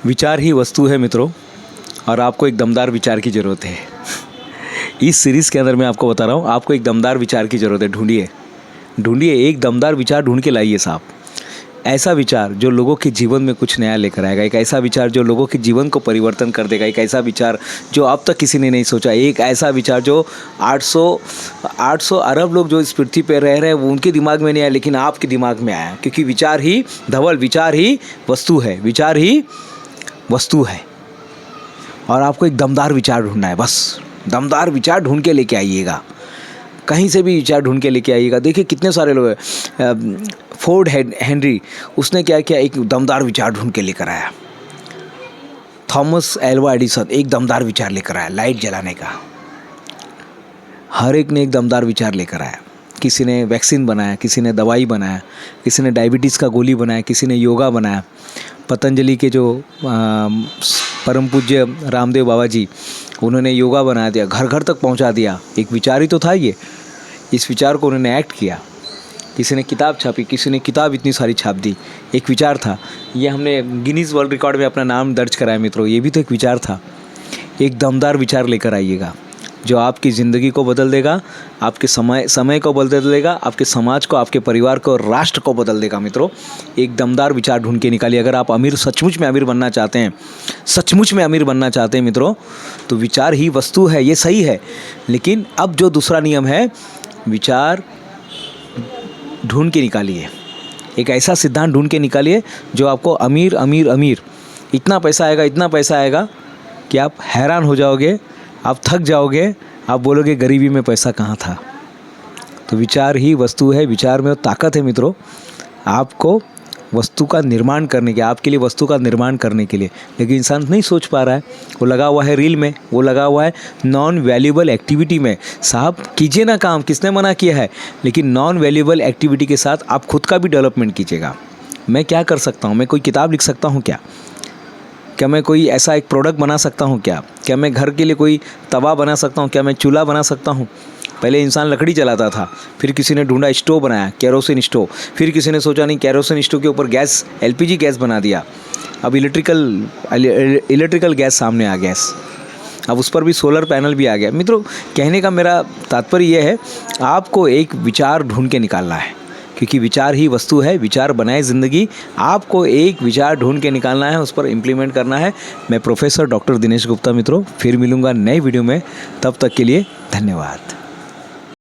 विचार ही वस्तु है मित्रों, और आपको एक दमदार विचार की ज़रूरत है। इस सीरीज़ के अंदर मैं आपको बता रहा हूँ, आपको एक दमदार विचार की ज़रूरत है। ढूंढिए एक दमदार विचार ढूंढ के लाइए साहब। ऐसा विचार जो लोगों के जीवन में कुछ नया लेकर आएगा, एक ऐसा विचार जो लोगों के जीवन को परिवर्तन कर देगा, एक ऐसा विचार जो अब तक किसी ने नहीं सोचा, एक ऐसा विचार जो 800 अरब लोग जो इस पृथ्वी पर रह रहे हैं वो उनके दिमाग में नहीं आया, लेकिन आपके दिमाग में आया। क्योंकि विचार ही धवल, विचार ही वस्तु है, विचार ही वस्तु है। और आपको एक दमदार विचार ढूंढना है, बस दमदार विचार ढूंढ के लेके आइएगा। कहीं से भी विचार ढूंढ के लेके आइएगा। देखिए कितने सारे लोग हैं। फोर्ड हेनरी, उसने क्या किया, एक दमदार विचार ढूंढ के लेकर आया। थॉमस एल्वा एडिसन एक दमदार विचार लेकर आया, लाइट जलाने का। हर एक ने एक दमदार विचार लेकर आया। किसी ने वैक्सीन बनाया, किसी ने दवाई बनाया, किसी ने डायबिटीज़ का गोली बनाया, किसी ने योगा बनाया। पतंजलि के जो परम पूज्य रामदेव बाबा जी, उन्होंने योगा बना दिया, घर घर तक पहुंचा दिया। एक विचार ही तो था ये। इस विचार को उन्होंने एक्ट किया। किसी ने किताब छापी, किसी ने किताब इतनी सारी छाप दी। एक विचार था। ये हमने गिनीज़ वर्ल्ड रिकॉर्ड में अपना नाम दर्ज कराया मित्रों। ये भी तो एक विचार था। एक दमदार विचार लेकर आइएगा जो आपकी ज़िंदगी को बदल देगा, आपके समय को बदल देगा, आपके समाज को, आपके परिवार को, राष्ट्र को बदल देगा मित्रों। एक दमदार विचार ढूंढ के निकालिए। अगर आप सचमुच में अमीर बनना चाहते हैं, सचमुच में अमीर बनना चाहते हैं मित्रों, तो विचार ही वस्तु है, ये सही है। लेकिन अब जो दूसरा नियम है, विचार ढूंढ के निकालिए। एक ऐसा सिद्धांत ढूंढ के निकालिए जो आपको अमीर इतना पैसा आएगा कि आप हैरान हो जाओगे, आप थक जाओगे, आप बोलोगे गरीबी में पैसा कहाँ था। तो विचार ही वस्तु है, विचार में ताकत है मित्रों। आपको वस्तु का निर्माण करने के, आपके लिए वस्तु का निर्माण करने के लिए। लेकिन इंसान नहीं सोच पा रहा है, वो लगा हुआ है रील में, वो लगा हुआ है नॉन वैल्यूएबल एक्टिविटी में। साहब कीजिए ना काम, किसने मना किया है, लेकिन नॉन वैल्यूएबल एक्टिविटी के साथ आप खुद का भी डेवलपमेंट कीजिएगा। मैं क्या कर सकता हूँ? मैं कोई किताब लिख सकता हूँ क्या मैं कोई ऐसा एक प्रोडक्ट बना सकता हूँ क्या मैं घर के लिए कोई तवा बना सकता हूँ? क्या मैं चूल्हा बना सकता हूँ? पहले इंसान लकड़ी जलाता था, फिर किसी ने ढूंढा स्टोव बनाया, केरोसिन स्टोव। फिर किसी ने सोचा नहीं, केरोसिन स्टोव के ऊपर गैस, एलपीजी गैस बना दिया। अब इलेक्ट्रिकल गैस सामने आ गया। अब उस पर भी सोलर पैनल भी आ गया। मित्रों, कहने का मेरा तात्पर्य यह है, आपको एक विचार ढूंढ के निकालना है, क्योंकि विचार ही वस्तु है। विचार बनाए ज़िंदगी। आपको एक विचार ढूंढ के निकालना है, उस पर इम्प्लीमेंट करना है। मैं प्रोफेसर डॉक्टर दिनेश गुप्ता मित्रों फिर मिलूँगा नए वीडियो में। तब तक के लिए धन्यवाद।